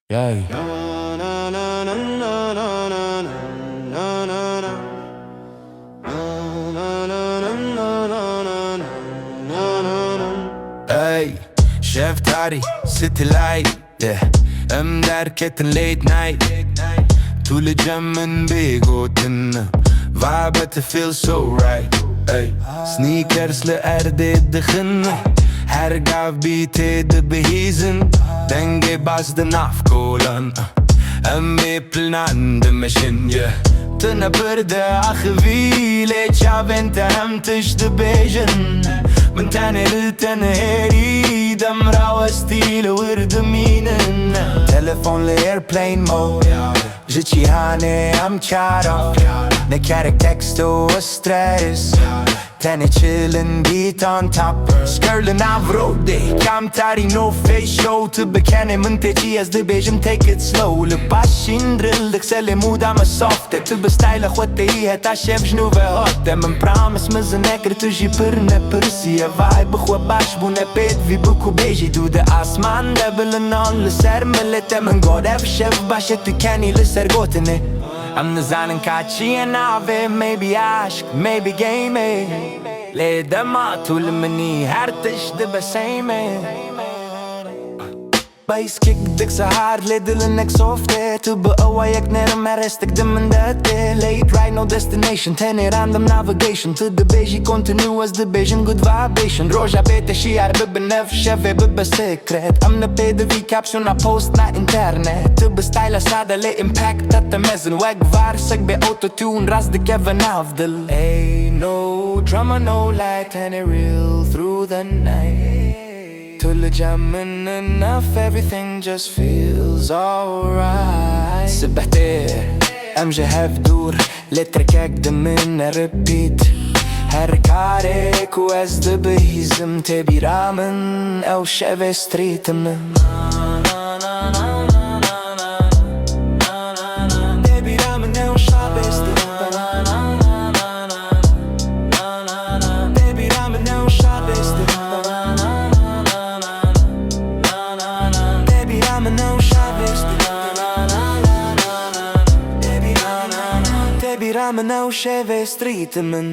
Yay. Ey, Chef-Tari, City Light, yeah. Derketten late night. Tule jammen begoten. Vibe it feels so right. Ey, sneakers le de gin. Hergav bite de behizen. Denge bas de nafkolan. Meppeln de machine, yeah. Tuna burde achvile chavente hem tish de bejen. من تاني لتاني هيري دم راوة ستيل ورد مينن تلفون لإيربلين مود جيتشي هاني I'm cut off نكارك تكست وستريس تاني chillin beat on top Skirlin avrode كام تاري no face show تبكاني من تجي از دبيجم take it slow لباشين درلك سلي مودا ما soft تب ستايل اخوتي هتا شيف جنوبه هوت من برامس مزنكر تجي برنا برسي vibe خو باش بونه بيت في بوكو بيجي دو ده اسمان دبلنان لسر ملته من god اف شيف باش تكاني لسر قوتني I'm the zanen kachi and ave maybe ask maybe game le de matul mani hartish de besame Bass kick dik so hard lidl nek softe to be away ek ner marestik de mandat late right no destination ten it random navigation to the beji continue as the vision good vibration roja bete shi arbe benef cheve be secret I'm the pay the caption I post na internet to be style sada le impact at the mezen wag var sag be auto tune ras de kevin avdel hey no drama no light and it real through the night Tulle jammen enough, everything just feels alright سبحتي امجي هفدور لتركك دمنا repeat هركارك وازد بهزم تبي رامن او شافي ستريت من تبي رامن او شافي ستريت تبي رامن او شافي ستريت Baby, I'm no cheve street man